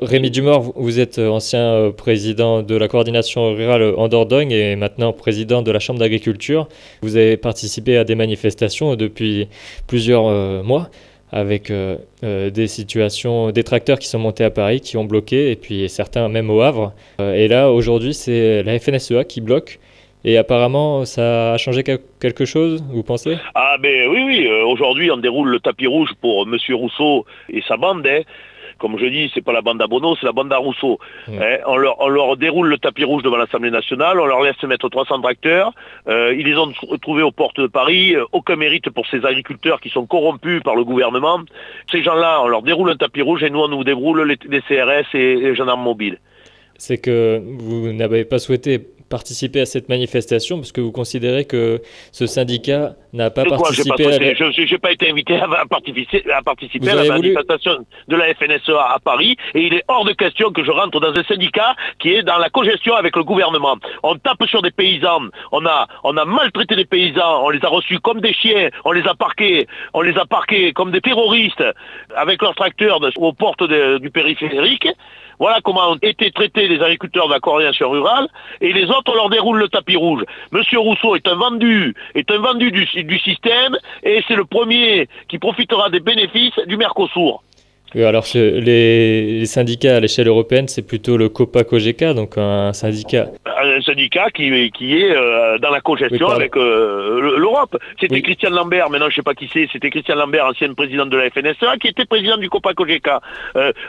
Rémi Dumort, vous êtes ancien président de la coordination rurale en Dordogne et maintenant président de la Chambre d'agriculture. Vous avez participé à des manifestations depuis plusieurs mois avec des situations, des tracteurs qui sont montés à Paris, qui ont bloqué, et puis certains même au Havre. Et là, aujourd'hui, c'est la FNSEA qui bloque. Et apparemment, ça a changé quelque chose, vous pensez? Ah ben oui, oui, aujourd'hui on déroule le tapis rouge pour Monsieur Rousseau et sa bande. Hein. Comme je dis, c'est pas la bande à Bono, c'est la bande à Rousseau. Mm. Hein. On leur déroule le tapis rouge devant l'Assemblée nationale, on leur laisse mettre 300 tracteurs. Ils les ont trouvés aux portes de Paris. Aucun mérite pour ces agriculteurs qui sont corrompus par le gouvernement. Ces gens-là, on leur déroule un tapis rouge et nous on nous déroule les CRS et les gendarmes mobiles. C'est que vous n'avez pas souhaité participer à cette manifestation parce que vous considérez que ce syndicat n'a pas De quoi j'ai pas participé à la... souhaité Je n'ai pas été invité à participer Vous à la auriez voulu? manifestation de la FNSEA à Paris et il est hors de question que je rentre dans un syndicat qui est dans la cogestion avec le gouvernement. On tape sur des paysans, on a maltraité des paysans, on les a reçus comme des chiens, on les a parqués comme des terroristes avec leurs tracteurs aux portes du périphérique. Voilà comment ont été traités les agriculteurs de la coordination rurale, et les autres, on leur déroule le tapis rouge. Monsieur Rousseau est un vendu du système, et c'est le premier qui profitera des bénéfices du Mercosur. Oui, alors les syndicats à l'échelle européenne, c'est plutôt le COPA-COGECA, donc un syndicat. Un syndicat qui est dans la Oui, cogestion pardon. avec l'Europe. C'était Oui. Christian Lambert, maintenant je sais pas qui c'est, c'était Christian Lambert, ancien président de la FNSEA, qui était président du COPA-COGECA.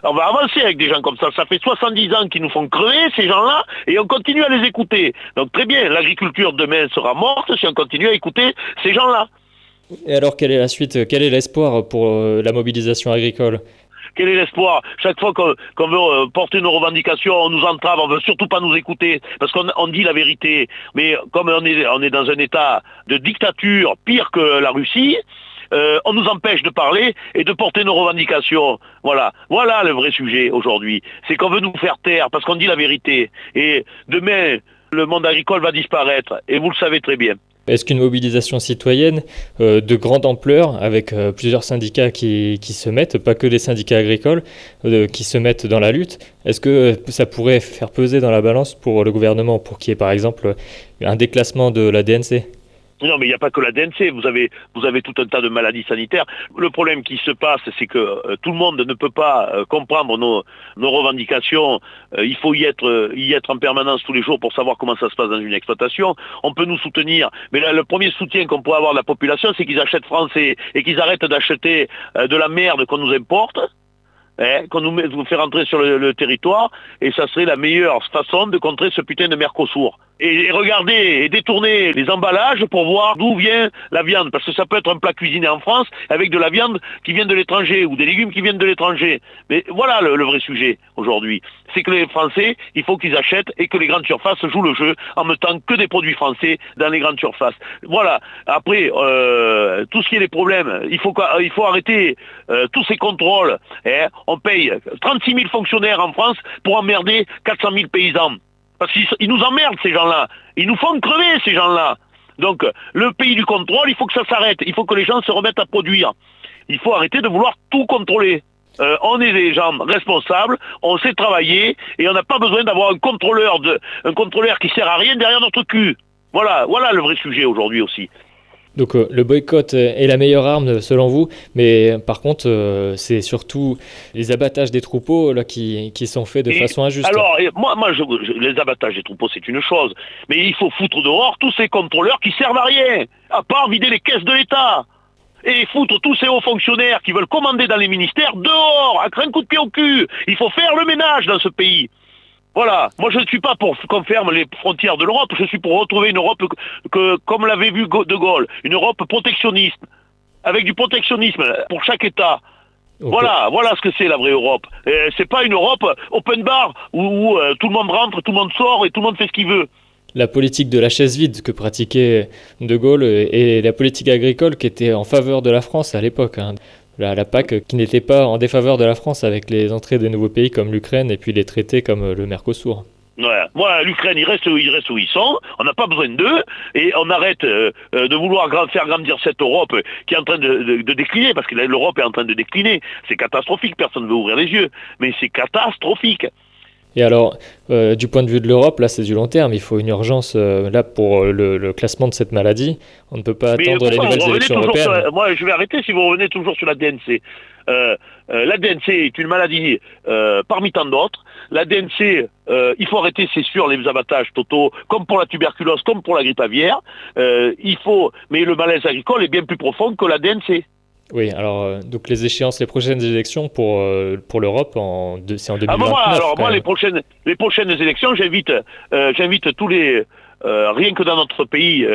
On va avancer avec des gens comme ça. Ça fait 70 ans qu'ils nous font crever, ces gens-là, et on continue à les écouter. Donc très bien, l'agriculture demain sera morte si on continue à écouter ces gens-là. Et alors, quelle est la suite? Quel est l'espoir pour la mobilisation agricole? Quel est l'espoir? Chaque fois qu'on veut porter nos revendications, on nous entrave, on veut surtout pas nous écouter, parce qu'on dit la vérité. Mais comme on est dans un état de dictature pire que la Russie, on nous empêche de parler et de porter nos revendications. Voilà le vrai sujet aujourd'hui. C'est qu'on veut nous faire taire parce qu'on dit la vérité. Et demain, le monde agricole va disparaître, et vous le savez très bien. Est-ce qu'une mobilisation citoyenne de grande ampleur, avec plusieurs syndicats qui se mettent, pas que les syndicats agricoles, qui se mettent dans la lutte, est-ce que ça pourrait faire peser dans la balance pour le gouvernement, pour qu'il y ait par exemple un déclassement de la DNC? Non, mais il n'y a pas que la DNC, vous avez tout un tas de maladies sanitaires. Le problème qui se passe, c'est que tout le monde ne peut pas comprendre nos revendications. Il faut y être en permanence tous les jours pour savoir comment ça se passe dans une exploitation. On peut nous soutenir, mais là, le premier soutien qu'on pourrait avoir de la population, c'est qu'ils achètent français et qu'ils arrêtent d'acheter de la merde qu'on nous importe. Qu'on nous fait rentrer sur le territoire, et ça serait la meilleure façon de contrer ce putain de Mercosur. Et regarder et détourner les emballages pour voir d'où vient la viande, parce que ça peut être un plat cuisiné en France avec de la viande qui vient de l'étranger ou des légumes qui viennent de l'étranger. Mais voilà le vrai sujet aujourd'hui. C'est que les Français, il faut qu'ils achètent et que les grandes surfaces jouent le jeu en mettant que des produits français dans les grandes surfaces. Voilà. Après, tout ce qui est les problèmes, il faut arrêter tous ces contrôles. On paye 36 000 fonctionnaires en France pour emmerder 400 000 paysans. Parce qu'ils nous emmerdent, ces gens-là. Ils nous font crever, ces gens-là. Donc, le pays du contrôle, il faut que ça s'arrête. Il faut que les gens se remettent à produire. Il faut arrêter de vouloir tout contrôler. On est des gens responsables, on sait travailler, et on n'a pas besoin d'avoir un contrôleur qui sert à rien derrière notre cul. Voilà le vrai sujet aujourd'hui aussi. Donc le boycott est la meilleure arme selon vous, mais par contre c'est surtout les abattages des troupeaux là, qui sont faits de façon injuste. Alors, les abattages des troupeaux, c'est une chose, mais il faut foutre dehors tous ces contrôleurs qui servent à rien, à part vider les caisses de l'État. Et foutre tous ces hauts fonctionnaires qui veulent commander dans les ministères dehors, à un coup de pied au cul. Il faut faire le ménage dans ce pays. Voilà, moi je ne suis pas pour qu'on ferme les frontières de l'Europe, je suis pour retrouver une Europe comme l'avait vu De Gaulle, une Europe protectionniste, avec du protectionnisme pour chaque État. Okay. Voilà ce que c'est la vraie Europe. C'est pas une Europe open bar où tout le monde rentre, tout le monde sort et tout le monde fait ce qu'il veut. La politique de la chaise vide que pratiquait De Gaulle et la politique agricole qui était en faveur de la France à l'époque. Hein. La PAC qui n'était pas en défaveur de la France avec les entrées des nouveaux pays comme l'Ukraine et puis les traités comme le Mercosur. Ouais. Moi, l'Ukraine, ils restent où ils sont. On n'a pas besoin d'eux et on arrête de vouloir faire grandir cette Europe qui est en train de décliner, parce que l'Europe est en train de décliner. C'est catastrophique, personne ne veut ouvrir les yeux, mais c'est catastrophique. Et alors, du point de vue de l'Europe, là, c'est du long terme. Il faut une urgence là pour le classement de cette maladie. On ne peut pas Mais attendre les pourquoi vous nouvelles revenez élections toujours européennes. moi, je vais arrêter si vous revenez toujours sur la DNC. La DNC est une maladie parmi tant d'autres. La DNC, il faut arrêter, c'est sûr, les abattages totaux, comme pour la tuberculose, comme pour la grippe aviaire. Mais le malaise agricole est bien plus profond que la DNC. Oui, alors, donc les échéances, les prochaines élections pour l'Europe, c'est en Ah, 2029 alors quand moi, même. les prochaines élections, j'invite tous les, rien que dans notre pays,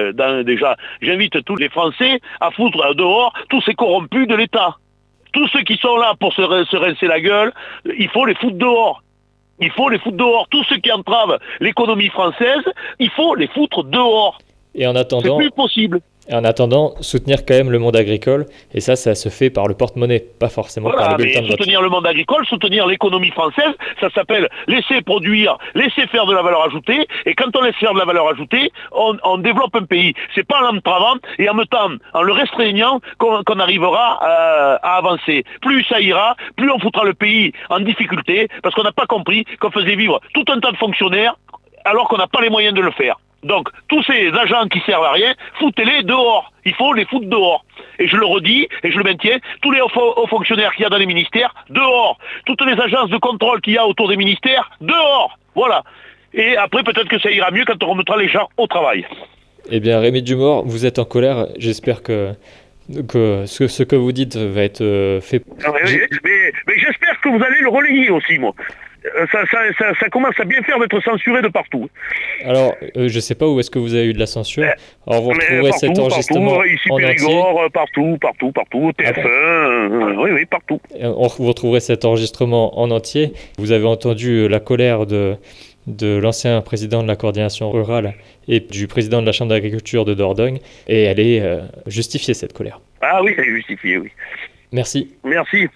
déjà, j'invite tous les Français à foutre dehors tous ces corrompus de l'État. Tous ceux qui sont là pour se rincer la gueule, il faut les foutre dehors. Il faut les foutre dehors. Tous ceux qui entravent l'économie française, il faut les foutre dehors. Et C'est plus possible. en attendant, soutenir quand même le monde agricole. Et ça se fait par le porte-monnaie, pas forcément par Voilà, le mais bulletin de vote. soutenir le monde agricole, soutenir l'économie française, ça s'appelle laisser produire, laisser faire de la valeur ajoutée. Et quand on laisse faire de la valeur ajoutée, on développe un pays. C'est pas en l'entravant et en mettant, en le restreignant qu'on arrivera à avancer. Plus ça ira, plus on foutra le pays en difficulté, parce qu'on n'a pas compris qu'on faisait vivre tout un tas de fonctionnaires alors qu'on n'a pas les moyens de le faire. Donc, tous ces agents qui servent à rien, foutez-les dehors. Il faut les foutre dehors. Et je le redis, et je le maintiens, tous les hauts fonctionnaires qu'il y a dans les ministères, dehors. Toutes les agences de contrôle qu'il y a autour des ministères, dehors. Voilà. Et après, peut-être que ça ira mieux quand on remettra les gens au travail. Eh bien, Rémi Dumort, vous êtes en colère. J'espère que ce que vous dites va être fait. Mais j'espère que vous allez le relayer aussi, moi. Ça commence à bien faire d'être censuré de partout. Alors, je ne sais pas où est-ce que vous avez eu de la censure. Alors, vous retrouverez cet enregistrement partout, ici en entier. Périgord, partout, TF1, oui, partout. Vous retrouverez cet enregistrement en entier. Vous avez entendu la colère de l'ancien président de la coordination rurale et du président de la chambre d'agriculture de Dordogne. Et elle est justifiée, cette colère. Ah oui, c'est justifié, oui. Merci. Merci.